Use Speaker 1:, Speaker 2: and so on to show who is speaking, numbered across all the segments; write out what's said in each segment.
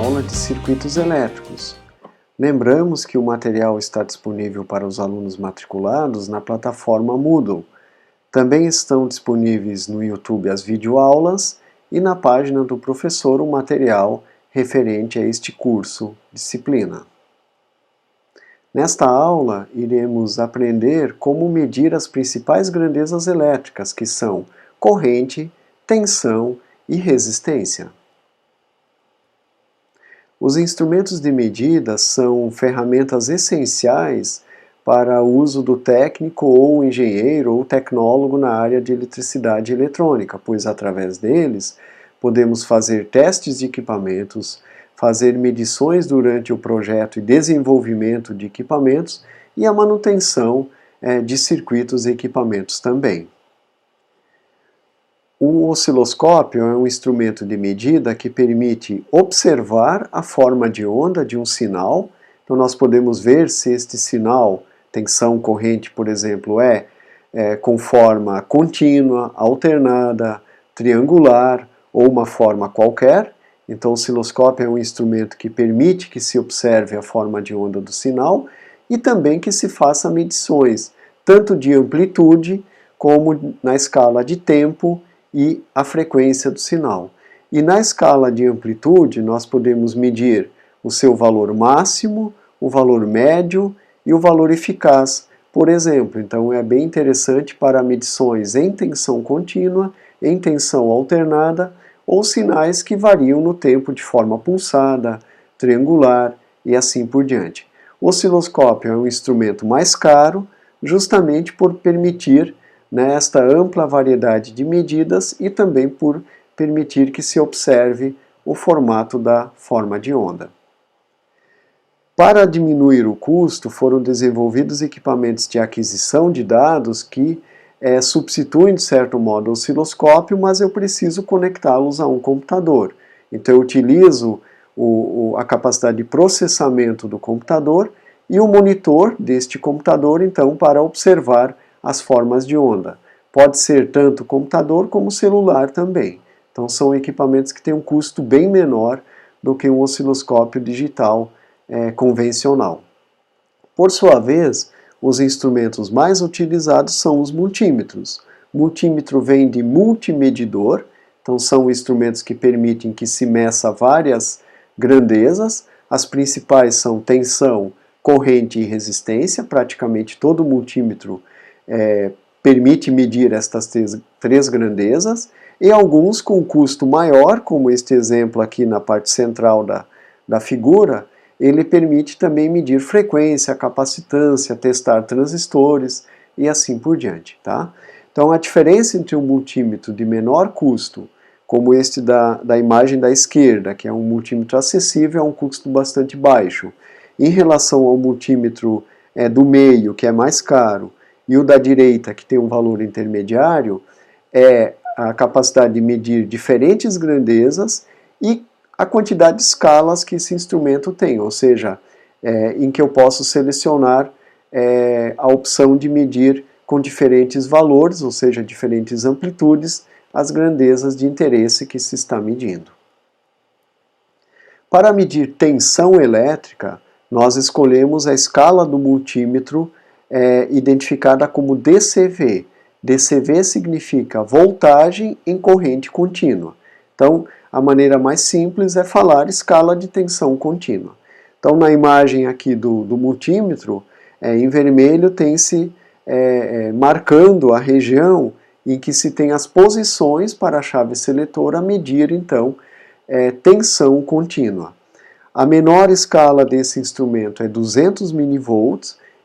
Speaker 1: aula de circuitos elétricos. Lembramos que o material está disponível para os alunos matriculados na plataforma Moodle. Também estão disponíveis no YouTube as videoaulas e na página do professor o material referente a este curso, disciplina. Nesta aula, iremos aprender como medir as principais grandezas elétricas, que são corrente, tensão e resistência. Os instrumentos de medida são ferramentas essenciais para o uso do técnico ou engenheiro ou tecnólogo na área de eletricidade e eletrônica, pois através deles podemos fazer testes de equipamentos, fazer medições durante o projeto e desenvolvimento de equipamentos e a manutenção de circuitos e equipamentos também. O osciloscópio é um instrumento de medida que permite observar a forma de onda de um sinal. Então nós podemos ver se este sinal, tensão corrente, por exemplo, é com forma contínua, alternada, triangular ou uma forma qualquer. Então o osciloscópio é um instrumento que permite que se observe a forma de onda do sinal e também que se faça medições, tanto de amplitude como na escala de tempo e a frequência do sinal. E na escala de amplitude nós podemos medir o seu valor máximo, o valor médio e o valor eficaz, por exemplo. Então é bem interessante para medições em tensão contínua, em tensão alternada ou sinais que variam no tempo de forma pulsada, triangular e assim por diante. O osciloscópio é um instrumento mais caro, justamente por permitir esta ampla variedade de medidas e também por permitir que se observe o formato da forma de onda. Para diminuir o custo, foram desenvolvidos equipamentos de aquisição de dados que substituem, de certo modo, o osciloscópio, mas eu preciso conectá-los a um computador. Então eu utilizo a capacidade de processamento do computador e o monitor deste computador, então, para observar as formas de onda. Pode ser tanto computador como celular também. Então são equipamentos que têm um custo bem menor do que um osciloscópio digital convencional. Por sua vez, os instrumentos mais utilizados são os multímetros. Multímetro vem de multimedidor, então são instrumentos que permitem que se meça várias grandezas. As principais são tensão, corrente e resistência. Praticamente todo multímetro permite medir estas três grandezas, e alguns com custo maior, como este exemplo aqui na parte central da figura, ele permite também medir frequência, capacitância, testar transistores e assim por diante. Tá? Então a diferença entre um multímetro de menor custo, como este da imagem da esquerda, que é um multímetro acessível a um custo bastante baixo, em relação ao multímetro do meio, que é mais caro, e o da direita, que tem um valor intermediário, é a capacidade de medir diferentes grandezas e a quantidade de escalas que esse instrumento tem, ou seja, em que eu posso selecionar a opção de medir com diferentes valores, ou seja, diferentes amplitudes, as grandezas de interesse que se está medindo. Para medir tensão elétrica, nós escolhemos a escala do multímetro identificada como DCV. DCV significa voltagem em corrente contínua. Então, a maneira mais simples é falar escala de tensão contínua. Então, na imagem aqui do multímetro, em vermelho tem-se marcando a região em que se tem as posições para a chave seletora medir, então, tensão contínua. A menor escala desse instrumento é 200 mV,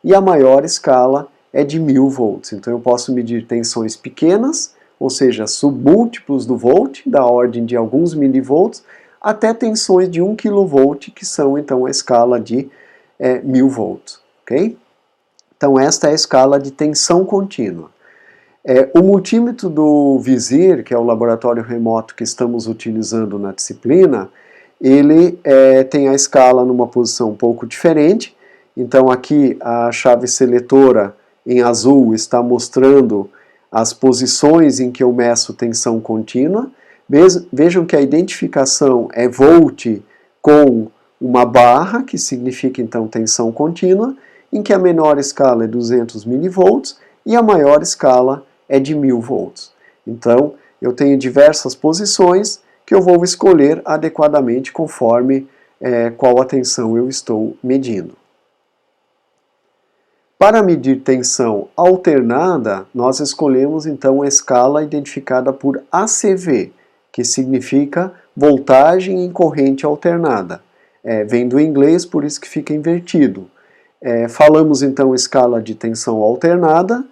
Speaker 1: e a maior escala é de 1000 volts. Então eu posso medir tensões pequenas, ou seja, submúltiplos do volt, da ordem de alguns milivolts, até tensões de 1 kV, que são então a escala de 1000 volts. Okay? Então esta é a escala de tensão contínua. O multímetro do VISIR, que é o laboratório remoto que estamos utilizando na disciplina, ele tem a escala numa posição um pouco diferente. Então aqui a chave seletora em azul está mostrando as posições em que eu meço tensão contínua. Vejam que a identificação é volt com uma barra, que significa então tensão contínua, em que a menor escala é 200 mV e a maior escala é de 1000 volts. Então, eu tenho diversas posições que eu vou escolher adequadamente conforme qual a tensão eu estou medindo. Para medir tensão alternada, nós escolhemos então a escala identificada por ACV, que significa voltagem em corrente alternada. Vem do inglês, por isso que fica invertido. Falamos então escala de tensão alternada.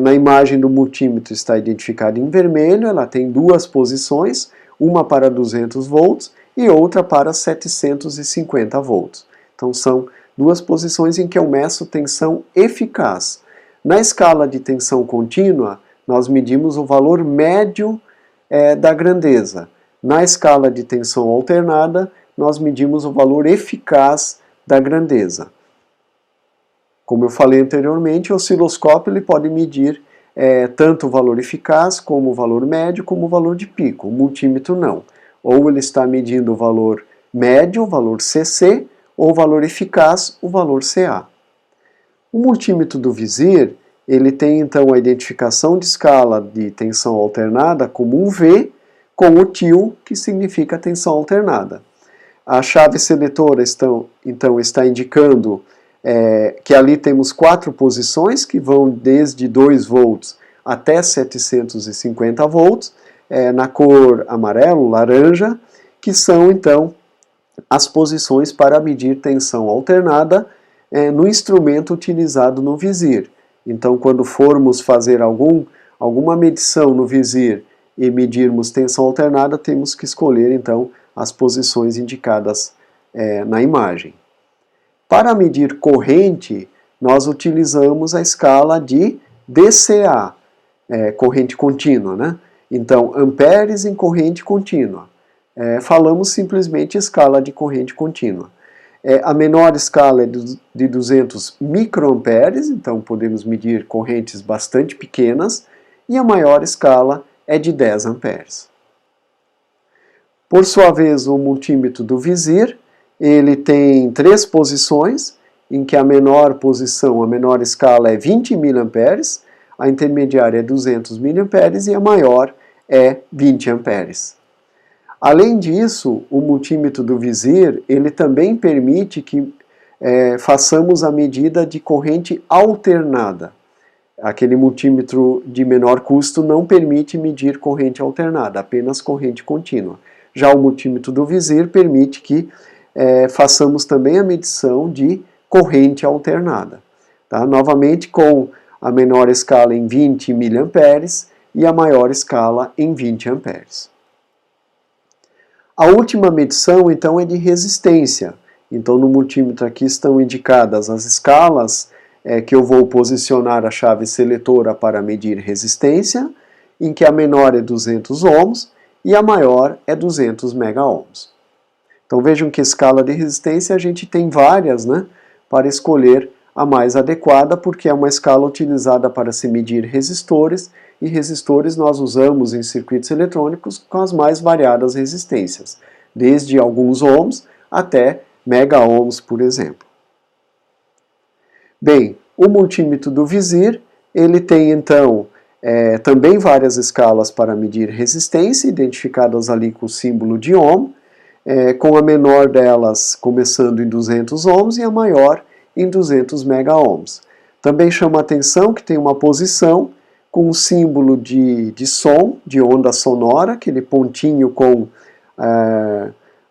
Speaker 1: Na imagem do multímetro está identificada em vermelho, ela tem duas posições, uma para 200 volts e outra para 750 volts. Então são duas posições em que eu meço tensão eficaz. Na escala de tensão contínua, nós medimos o valor médio da grandeza. Na escala de tensão alternada, nós medimos o valor eficaz da grandeza. Como eu falei anteriormente, o osciloscópio ele pode medir tanto o valor eficaz, como o valor médio, como o valor de pico. O multímetro não. Ou ele está medindo o valor médio, o valor CC, ou o valor eficaz, o valor CA. O multímetro do Visir, ele tem então a identificação de escala de tensão alternada como um V, com o til, que significa tensão alternada. A chave seletora então está indicando que ali temos 4 posições, que vão desde 2 volts até 750 volts, na cor amarelo, laranja, que são então as posições para medir tensão alternada no instrumento utilizado no Visir. Então, quando formos fazer alguma medição no Visir e medirmos tensão alternada, temos que escolher então as posições indicadas na imagem. Para medir corrente, nós utilizamos a escala de dCA, corrente contínua, né? Então, amperes em corrente contínua. Falamos simplesmente escala de corrente contínua. A menor escala é de 200 microamperes, então podemos medir correntes bastante pequenas, e a maior escala é de 10 amperes. Por sua vez, o multímetro do Visir, ele tem 3 posições, em que a menor posição, a menor escala é 20 mA, a intermediária é 200 mA e a maior é 20 amperes. Além disso, o multímetro do Visir, ele também permite que façamos a medida de corrente alternada. Aquele multímetro de menor custo não permite medir corrente alternada, apenas corrente contínua. Já o multímetro do Visir permite que façamos também a medição de corrente alternada. Tá? Novamente com a menor escala em 20 mA e a maior escala em 20 amperes. A última medição, então, é de resistência. Então, no multímetro aqui estão indicadas as escalas que eu vou posicionar a chave seletora para medir resistência, em que a menor é 200 ohms e a maior é 200 mega-ohms. Então, vejam que escala de resistência a gente tem várias, né, para escolher a mais adequada, porque é uma escala utilizada para se medir resistores, e resistores nós usamos em circuitos eletrônicos com as mais variadas resistências, desde alguns ohms até mega-ohms, por exemplo. Bem, o multímetro do Visir, ele tem então também várias escalas para medir resistência, identificadas ali com o símbolo de ohm, com a menor delas começando em 200 ohms e a maior em 200 mega-ohms. Também chama a atenção que tem uma posição com um símbolo de som, de onda sonora, aquele pontinho com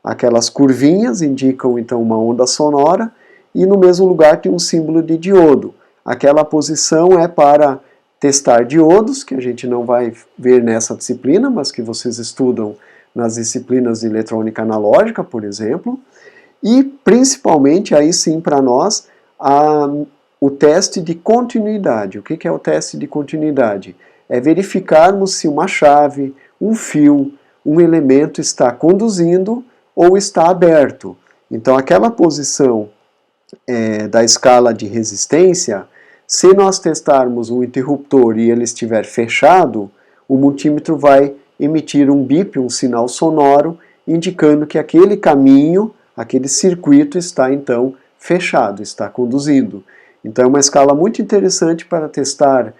Speaker 1: aquelas curvinhas indicam então uma onda sonora, e no mesmo lugar tem um símbolo de diodo. Aquela posição é para testar diodos, que a gente não vai ver nessa disciplina, mas que vocês estudam nas disciplinas de eletrônica analógica, por exemplo, e principalmente aí sim para nós o teste de continuidade. O que é o teste de continuidade? É verificarmos se uma chave, um fio, um elemento está conduzindo ou está aberto. Então aquela posição da escala de resistência, se nós testarmos um interruptor e ele estiver fechado, o multímetro vai emitir um bip, um sinal sonoro, indicando que aquele caminho aquele circuito está então fechado, está conduzindo. Então é uma escala muito interessante para testar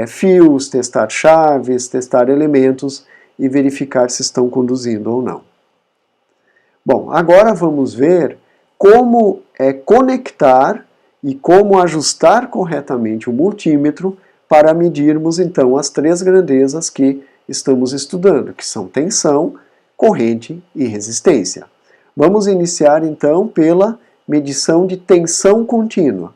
Speaker 1: fios, testar chaves, testar elementos e verificar se estão conduzindo ou não. Bom, agora vamos ver como conectar e como ajustar corretamente o multímetro para medirmos então as três grandezas que estamos estudando, que são tensão, corrente e resistência. Vamos iniciar então pela medição de tensão contínua.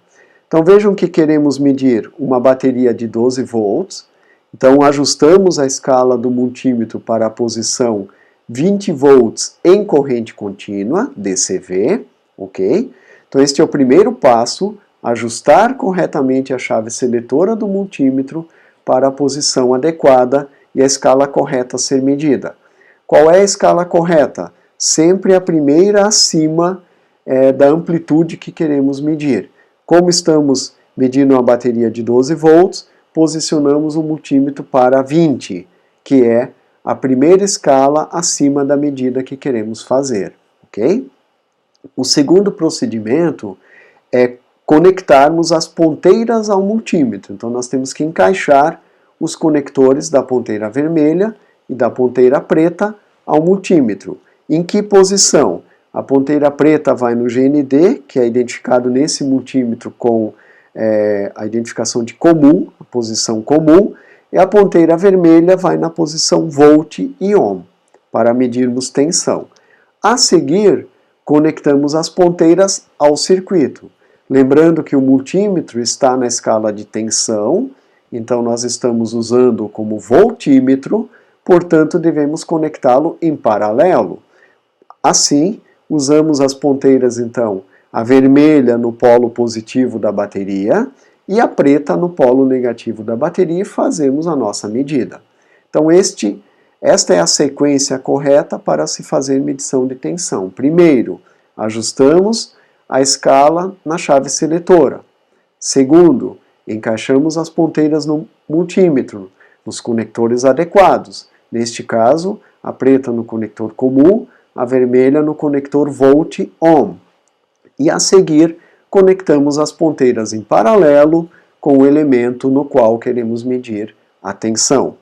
Speaker 1: Então vejam que queremos medir uma bateria de 12 volts, então ajustamos a escala do multímetro para a posição 20 volts em corrente contínua, DCV, ok? Então este é o primeiro passo, ajustar corretamente a chave seletora do multímetro para a posição adequada e a escala correta a ser medida. Qual é a escala correta? Sempre a primeira acima da amplitude que queremos medir. Como estamos medindo uma bateria de 12 volts, posicionamos o multímetro para 20, que é a primeira escala acima da medida que queremos fazer, ok? O segundo procedimento é conectarmos as ponteiras ao multímetro. Então nós temos que encaixar os conectores da ponteira vermelha e da ponteira preta ao multímetro. Em que posição? A ponteira preta vai no GND, que é identificado nesse multímetro com a identificação de comum, a posição comum, e a ponteira vermelha vai na posição volt e ohm, para medirmos tensão. A seguir, conectamos as ponteiras ao circuito. Lembrando que o multímetro está na escala de tensão, então nós estamos usando como voltímetro, portanto devemos conectá-lo em paralelo. Assim, usamos as ponteiras então, a vermelha no polo positivo da bateria e a preta no polo negativo da bateria e fazemos a nossa medida. Então esta é a sequência correta para se fazer medição de tensão. Primeiro, ajustamos a escala na chave seletora. Segundo, encaixamos as ponteiras no multímetro, nos conectores adequados. Neste caso, a preta no conector comum, a vermelha no conector volt-ohm. E a seguir, conectamos as ponteiras em paralelo com o elemento no qual queremos medir a tensão.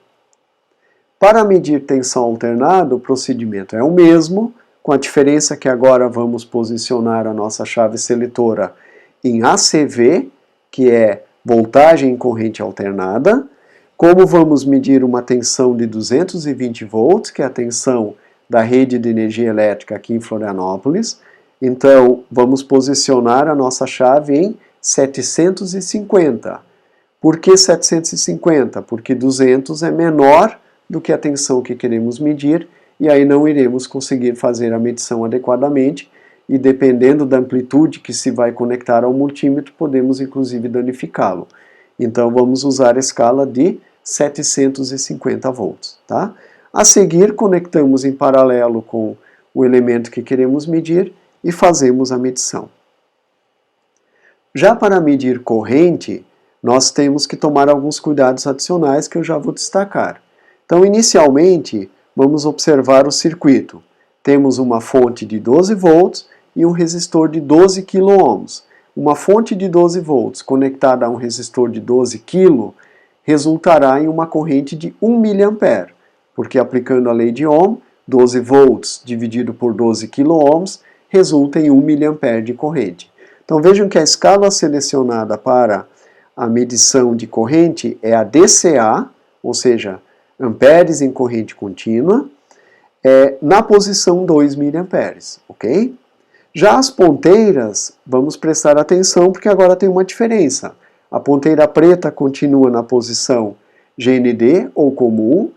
Speaker 1: Para medir tensão alternada, o procedimento é o mesmo, com a diferença que agora vamos posicionar a nossa chave seletora em ACV, que é voltagem em corrente alternada. Como vamos medir uma tensão de 220 volts, que é a tensão da rede de energia elétrica aqui em Florianópolis, então vamos posicionar a nossa chave em 750. Por que 750? Porque 200 é menor do que a tensão que queremos medir e aí não iremos conseguir fazer a medição adequadamente e dependendo da amplitude que se vai conectar ao multímetro, podemos inclusive danificá-lo. Então vamos usar a escala de 750 volts, tá? A seguir, conectamos em paralelo com o elemento que queremos medir e fazemos a medição. Já para medir corrente, nós temos que tomar alguns cuidados adicionais que eu já vou destacar. Então, inicialmente, vamos observar o circuito. Temos uma fonte de 12 volts e um resistor de 12 kΩ. Uma fonte de 12 volts conectada a um resistor de 12 kg resultará em uma corrente de 1 mA, porque aplicando a lei de Ohm, 12 volts dividido por 12 kΩ resulta em 1 mA de corrente. Então vejam que a escala selecionada para a medição de corrente é a DCA, ou seja, amperes em corrente contínua, na posição 2 mA, ok? Já as ponteiras, vamos prestar atenção porque agora tem uma diferença. A ponteira preta continua na posição GND ou comum,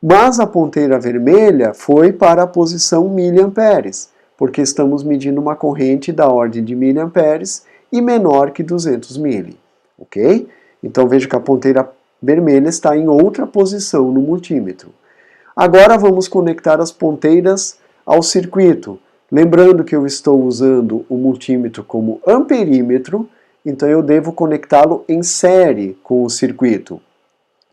Speaker 1: mas a ponteira vermelha foi para a posição miliamperes, porque estamos medindo uma corrente da ordem de miliamperes e menor que 200 mili, ok? Então veja que a ponteira vermelha está em outra posição no multímetro. Agora vamos conectar as ponteiras ao circuito. Lembrando que eu estou usando o multímetro como amperímetro, então eu devo conectá-lo em série com o circuito,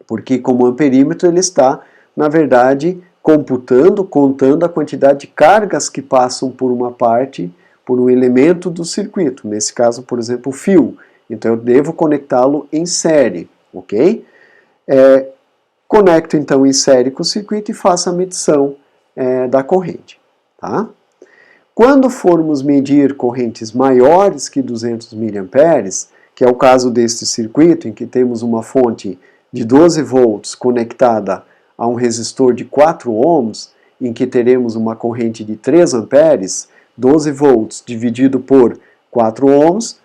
Speaker 1: porque como amperímetro ele está, na verdade, computando, contando a quantidade de cargas que passam por uma parte, por um elemento do circuito, nesse caso, por exemplo, o fio. Então eu devo conectá-lo em série, ok? Conecto então em série com o circuito e faço a medição da corrente, tá? Quando formos medir correntes maiores que 200 mA, que é o caso deste circuito, em que temos uma fonte de 12 volts conectada a um resistor de 4 ohms, em que teremos uma corrente de 3 amperes, 12 volts dividido por 4 ohms,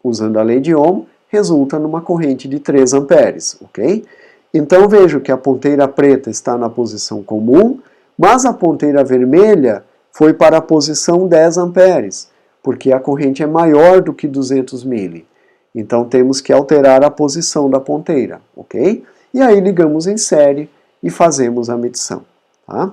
Speaker 1: usando a lei de Ohm, resulta numa corrente de 3 amperes, ok? Então vejo que a ponteira preta está na posição comum, mas a ponteira vermelha foi para a posição 10 amperes, porque a corrente é maior do que 200 mili. Então temos que alterar a posição da ponteira, ok? E aí ligamos em série e fazemos a medição, tá?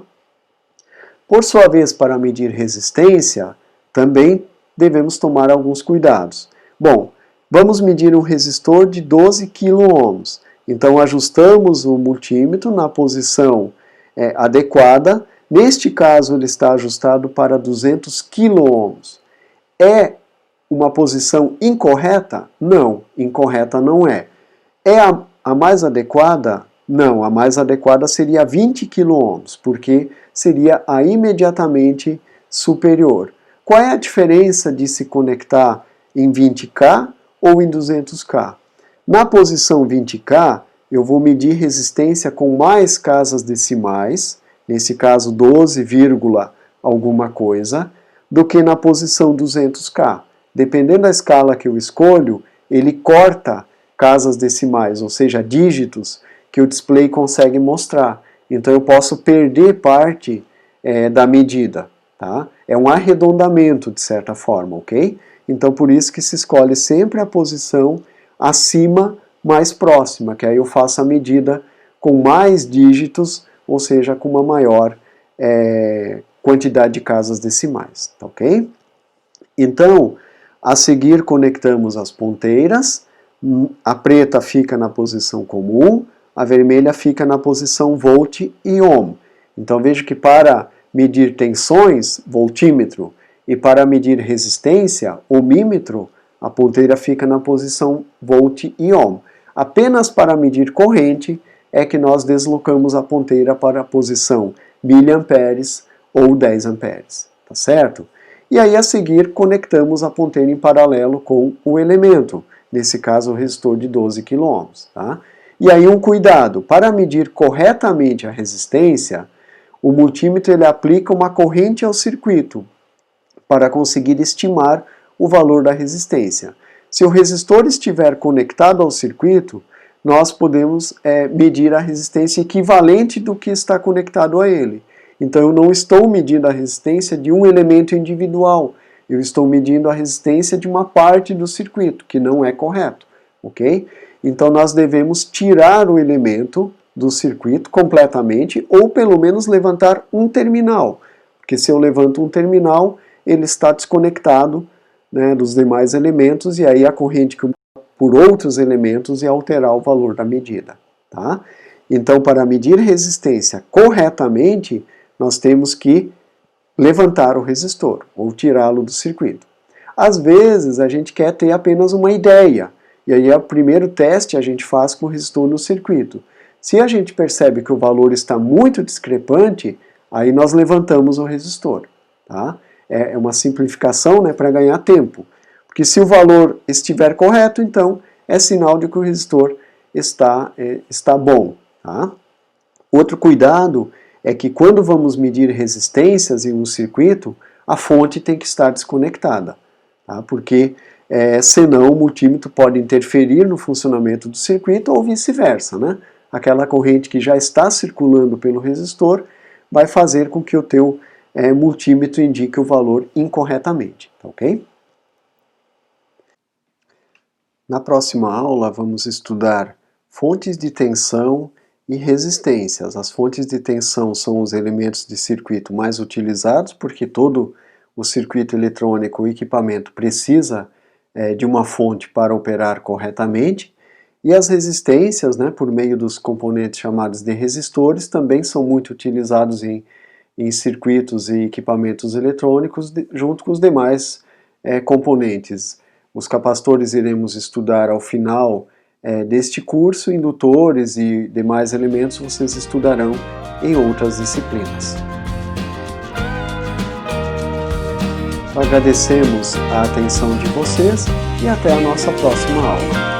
Speaker 1: Por sua vez, para medir resistência, também devemos tomar alguns cuidados. Bom, vamos medir um resistor de 12 kΩ. Então ajustamos o multímetro na posição adequada. Neste caso ele está ajustado para 200 kΩ. É uma posição incorreta? Não, incorreta não é. É a mais adequada? Não, a mais adequada seria 20 kΩ, porque seria a imediatamente superior. Qual é a diferença de se conectar em 20K ou em 200K? Na posição 20K, eu vou medir resistência com mais casas decimais, nesse caso 12, alguma coisa, do que na posição 200K. Dependendo da escala que eu escolho, ele corta casas decimais, ou seja, dígitos que o display consegue mostrar. Então eu posso perder parte da medida, tá? É um arredondamento de certa forma, ok? Então por isso que se escolhe sempre a posição acima mais próxima, que aí eu faço a medida com mais dígitos, ou seja, com uma maior quantidade de casas decimais, tá ok? Então, a seguir conectamos as ponteiras, a preta fica na posição comum, a vermelha fica na posição volt e ohm. Então vejo que para medir tensões, voltímetro, e para medir resistência, ohmímetro, a ponteira fica na posição volt e ohm. Apenas para medir corrente é que nós deslocamos a ponteira para a posição miliamperes ou 10 amperes, tá certo? E aí a seguir conectamos a ponteira em paralelo com o elemento, nesse caso o resistor de 12 kΩ, tá? E aí um cuidado, para medir corretamente a resistência, o multímetro ele aplica uma corrente ao circuito para conseguir estimar o valor da resistência. Se o resistor estiver conectado ao circuito, nós podemos medir a resistência equivalente do que está conectado a ele. Então eu não estou medindo a resistência de um elemento individual, eu estou medindo a resistência de uma parte do circuito, que não é correto, ok? Então nós devemos tirar o elemento do circuito completamente, ou pelo menos levantar um terminal, porque se eu levanto um terminal, ele está desconectado, né, dos demais elementos, e aí a corrente que por outros elementos e alterar o valor da medida, tá? Então para medir resistência corretamente, nós temos que levantar o resistor, ou tirá-lo do circuito. Às vezes a gente quer ter apenas uma ideia, e aí o primeiro teste a gente faz com o resistor no circuito. Se a gente percebe que o valor está muito discrepante, aí nós levantamos o resistor, tá? É uma simplificação, né, para ganhar tempo. Porque se o valor estiver correto, então é sinal de que o resistor está bom, tá? Outro cuidado é que quando vamos medir resistências em um circuito, a fonte tem que estar desconectada, tá? Porque senão o multímetro pode interferir no funcionamento do circuito ou vice-versa, né? Aquela corrente que já está circulando pelo resistor vai fazer com que o teu multímetro indique o valor incorretamente, tá ok? Na próxima aula vamos estudar fontes de tensão e resistências. As fontes de tensão são os elementos de circuito mais utilizados, porque todo o circuito eletrônico, o equipamento, precisa de uma fonte para operar corretamente. E as resistências, né, por meio dos componentes chamados de resistores, também são muito utilizados em circuitos e equipamentos eletrônicos, junto com os demais componentes. Os capacitores iremos estudar ao final deste curso, indutores e demais elementos vocês estudarão em outras disciplinas. Agradecemos a atenção de vocês e até a nossa próxima aula.